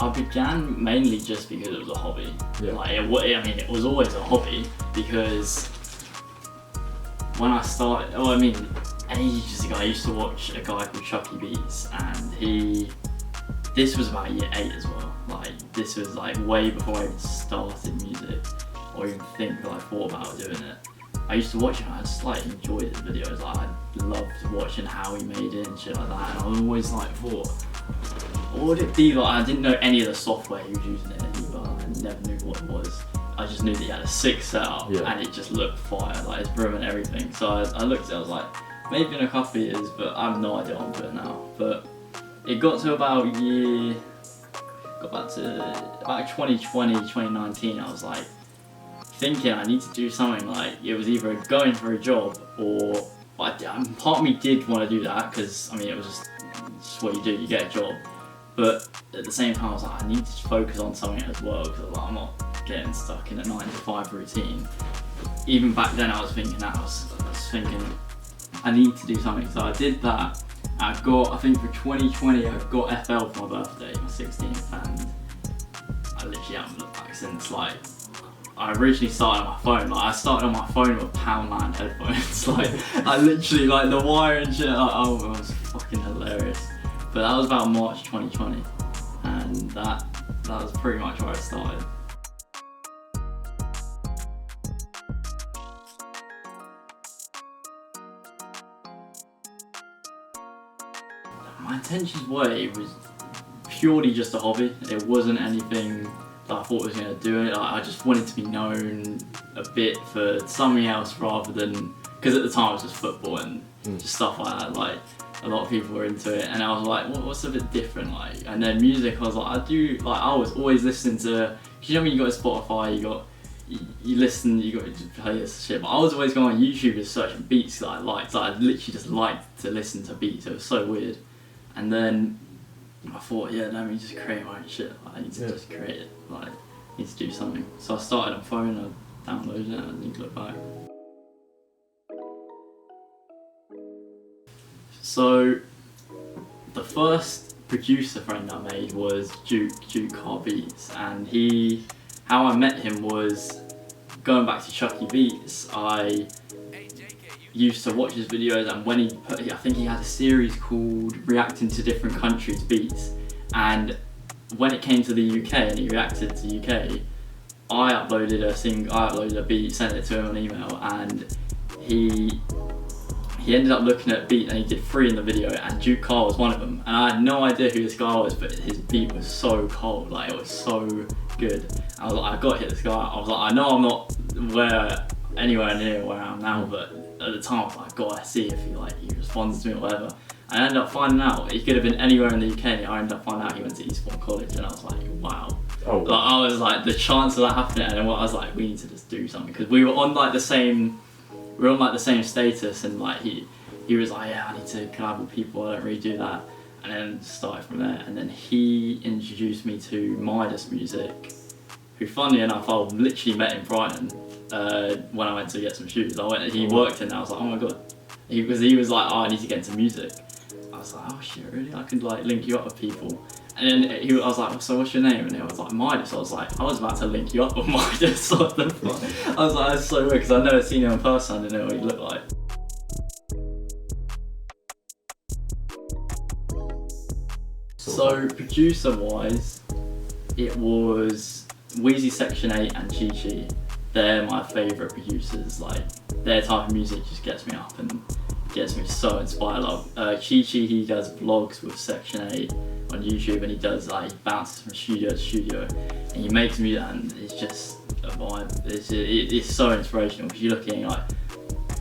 I began mainly just because it was a hobby. Yeah. Like it was always a hobby because when I started, ages ago, I used to watch a guy called Chucky Beats, and this was about year 8 as well. Like this was like way before I even started music or even thought about doing it. I used to watch it and I just like enjoyed his videos. Like I loved watching how he made it and shit like that. And I always like thought, what would it be like? I didn't know any of the software he was using it either. I never knew what it was. I just knew that he had a sick setup and it just looked fire, like his room and everything. So I looked at it, I was like, maybe in a couple of years, but I have no idea what I'm doing now. But it got to about 2020, 2019, I was like thinking I need to do something. Like it was either going for a job or, part of me did want to do that because it was just what you do, you get a job. But at the same time I was like, I need to focus on something as well because I'm not getting stuck in a 9 to 5 routine. Even back then I was thinking that, I was thinking I need to do something. So I did that. I think for 2020 I got FL for my birthday, my 16th, and I literally haven't looked back since. Like I originally started on my phone. Like I started on my phone with Poundland headphones. Like I literally like the wire and shit. Like, oh, it was fucking hilarious. But that was about March 2020, and that was pretty much where I started. My intentions were, it was purely just a hobby. It wasn't anything that I thought was going to do it. Like, I just wanted to be known a bit for something else rather than, because at the time it was just football and just stuff like that. Like a lot of people were into it, and I was like, what's a bit different? Like, and then music, I was like, I was always listening to, cause you know when you got Spotify, you listen, you got to play this shit. But I was always going on YouTube and searching beats that I liked. So I literally just liked to listen to beats. It was so weird. And then I thought, let me just create my own shit. Like, I need to just create it. Like, I need to do something. So I started on phone, I downloaded it, and I didn't look back. So the first producer friend I made was Duke Car Beats, and how I met him was going back to Chucky Beats. I used to watch his videos, and when I think he had a series called Reacting to Different Countries Beats, and when it came to the UK and he reacted to UK, I uploaded a beat, sent it to him on email, and he ended up looking at beat and he did 3 in the video, and Duke Carr was one of them. And I had no idea who this guy was, but his beat was so cold, like it was so good. I was like, I gotta hit this guy. I was like, I know I'm not anywhere near where I am now, but at the time I was like, gotta see if he responds to me or whatever. And I ended up finding out he could have been anywhere in the UK. I ended up finding out he went to Eastbourne College, and I was like, wow. Oh. Like, I was like, the chance of that happening, and then I was like, we need to just do something, because we were on the same status, and like he was like, yeah, I need to collab with people, I don't really do that. And then started from there, and then he introduced me to Midas Music, who funnily enough I literally met in Brighton when I went to get some shoes. He worked in there, I was like, oh my god. He was like, oh, I need to get into music. I was like, oh shit, really? I could like link you up with people. And then I was like, so what's your name? And he was like, Midas. I was like, I was about to link you up with Midas. What the fuck? I was like, that's so weird, because I'd never seen him in person, I didn't know what he looked like. So producer wise, it was Wheezy Section 8 and Chi Chi. They're my favourite producers. Like, their type of music just gets me up and gets me so inspired. Chi Chi, he does vlogs with Section 8 on YouTube, and he bounces from studio to studio, and he makes music, and it's just a vibe. It's so inspirational, because you're looking like,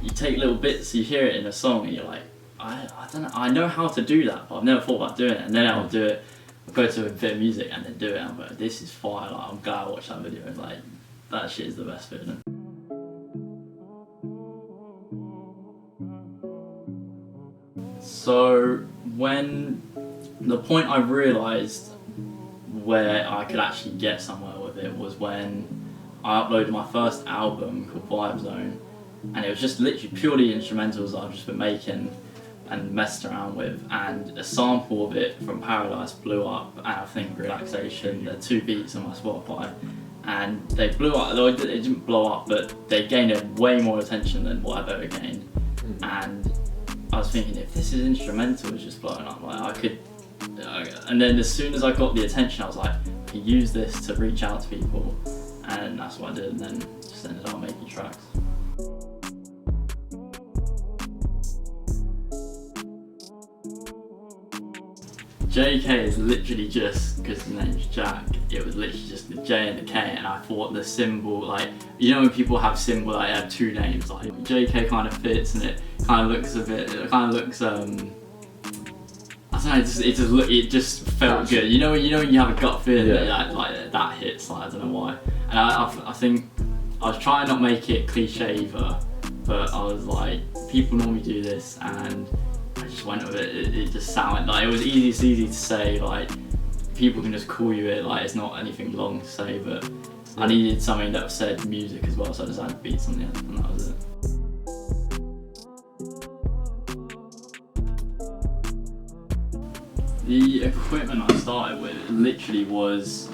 you take little bits, you hear it in a song, and you're like, I don't know, I know how to do that, but I've never thought about doing it. And then I'll do it, I'll go to a bit of music and then do it, and I'm like, this is fire, like, I'm glad I watched that video. Like, that shit is the best feeling. So when the point I realised where I could actually get somewhere with it was when I uploaded my first album called Vibe Zone, and it was just literally purely instrumentals that I've just been making. and messed around with, and a sample of it from Paradise blew up, and I think Relaxation, they're 2 beats on my Spotify, and they blew up. Though it didn't blow up, but they gained way more attention than what I've ever gained. And I was thinking, if this is instrumental, it's just blowing up, like I could. And then as soon as I got the attention, I was like, I can use this to reach out to people, and that's what I did. And then just ended up making tracks. JK is literally just, because his name's Jack, it was literally just the J and the K, and I thought the symbol, like, you know when people have symbol, like, they have 2 names, like, JK kind of fits, and it kind of looks it just felt good. You know when you have a gut feeling that hits, like, I don't know why. And I think, I was trying not to make it cliche either, but I was like, people normally do this, and I just went with it. It just sounded like it was easy to say. Like people can just call you it. Like it's not anything long to say. But I needed something that said music as well, so I just added beats on the end, and that was it. The equipment I started with literally was,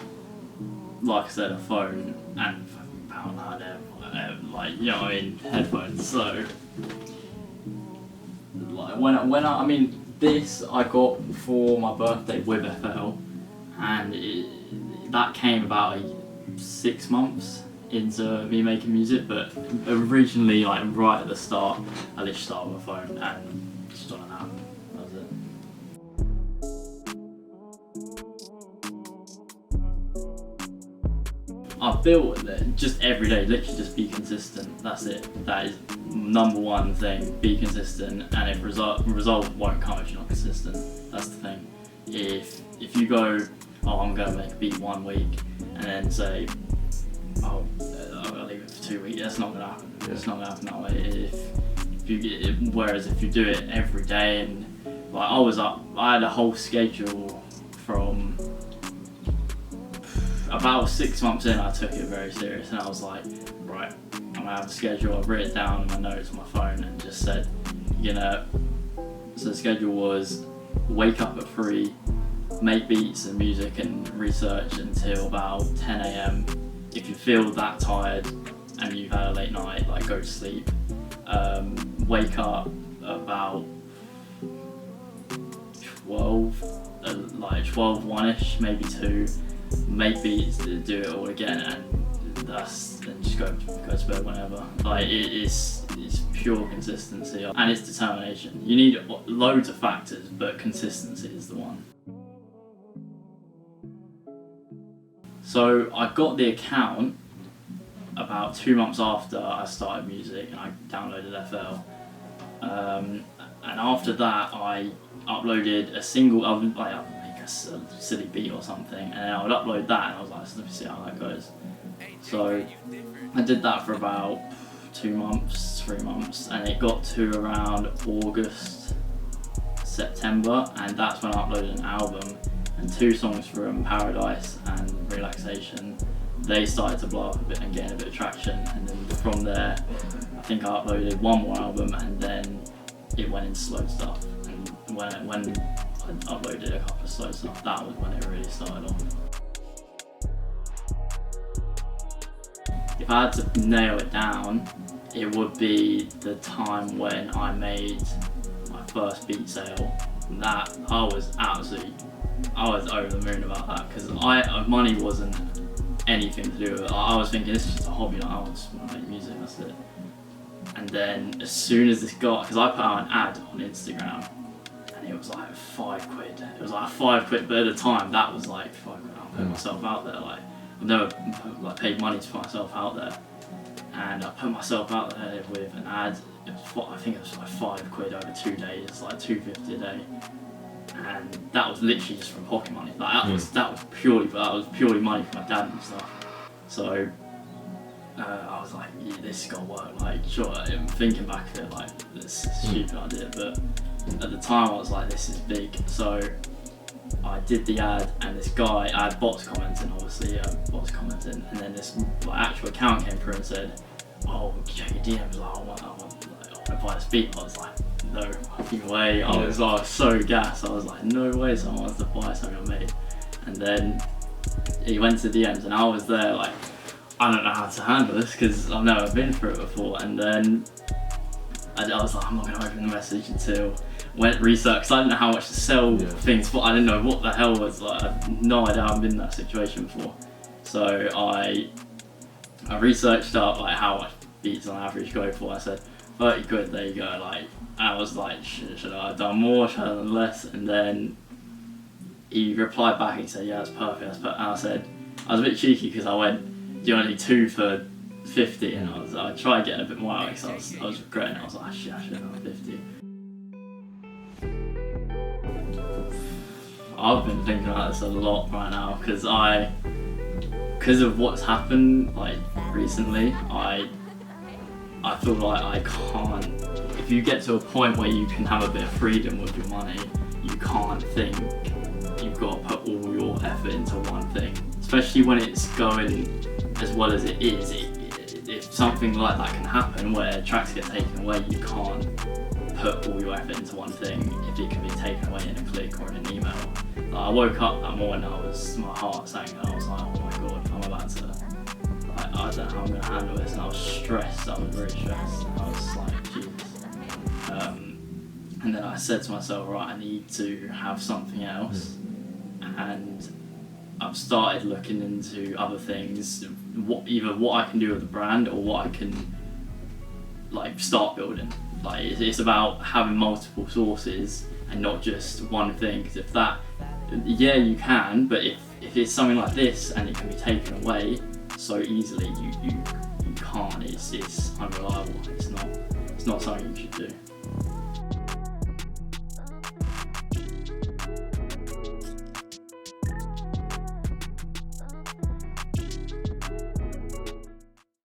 like I said, a phone and fucking pound like you know what I mean, headphones. So. Like this I got for my birthday with FL, and that came about 6 months into me making music, but originally, like right at the start, I literally started with a phone and just on an app. That was it. I built it just every day, literally just be consistent. That's it. That is number one thing. Be consistent, and if results won't come if you're not consistent. That's the thing. If you go, oh, I'm gonna make a beat 1 week, and then say, oh, I'll leave it for 2 weeks. That's not gonna happen. Yeah. It's not gonna happen that way. Whereas if you do it every day, and like I had a whole schedule from. About 6 months in, I took it very serious, and I was like, right, I'm gonna have a schedule. I've written it down in my notes on my phone and just said, so the schedule was wake up at 3, make beats and music and research until about 10 AM. If you feel that tired and you've had a late night, like go to sleep. Wake up about 12, like 12, 1ish, maybe 2. Make beats, do it all again, and just go to bed whenever. Like it's pure consistency and it's determination. You need loads of factors, but consistency is the one. So I got the account about 2 months after I started music, and I downloaded FL. And after that, I uploaded a single. I would make a silly beat or something, and then I would upload that, and I was like, let me see how that goes. So I did that for about 2 months, 3 months, and it got to around August, September, and that's when I uploaded an album, and 2 songs from Paradise and Relaxation. They started to blow up a bit and gain a bit of traction, and then from there, I think I uploaded 1 more album, and then it went into slow stuff. And when I uploaded a couple of slow stuff, that was when it really started off. If I had to nail it down, it would be the time when I made my first beat sale. And that I was over the moon about that, because money wasn't anything to do with it. I was thinking this is just a hobby, like, I just want to make music, that's it. And then as soon as this got, because I put out an ad on Instagram, and it was like £5. It was like £5, but at the time that was like £5. I'm putting myself out there. Like I've never paid money to put myself out there, and I put myself out there with an ad. I think it was like £5 over 2 days, like £2.50 a day, and that was literally just from pocket money. Like that was purely money from my dad and stuff. So I was like, yeah, this has got to work. Like, sure, I'm thinking back at it, like, this is a stupid idea, but at the time I was like, this is big. So I did the ad, and this guy, I had bots commenting, obviously, and then this actual account came through and said, oh, check your DMs, like, I want to buy this beat. I was like, no fucking way. I was so gassed. I was like, no way someone wants to buy something I made. And then he went to DMs and I was there like, I don't know how to handle this because I've never been through it before. And then I was like, I'm not going to open the message until went research, because I didn't know how much to sell things for. I didn't know what the hell was like. I had no idea I've been in that situation before. So I researched up like how much beats on average go for. I said 30 quid, there you go. Like I was like, should I have done more, should I have done less? And then he replied back and he said, yeah, that's perfect, And I said, I was a bit cheeky because I went, do you only 2 for 50? And I tried getting a bit more out of it because I was regretting it. I was like, shit, I should have done 50. I've been thinking about this a lot right now because of what's happened like recently. I feel like I can't. If you get to a point where you can have a bit of freedom with your money, you can't think you've got to put all your effort into one thing. Especially when it's going as well as it is. If something like that can happen, where tracks get taken away, you can't put all your effort into one thing if it can be taken away in a click or in an email. Like, I woke up that morning, my heart sank, and I was like, oh my god, I'm about to, like, I don't know how I'm going to handle this, and I was stressed, I was very stressed, and I was like, Jesus. And then I said to myself, right, I need to have something else, and I've started looking into other things, either what I can do with the brand or what I can like start building. Like it's about having multiple sources and not just one thing. Because if that, yeah, you can, but if it's something like this and it can be taken away so easily, you can't. It's unreliable. It's not something you should do.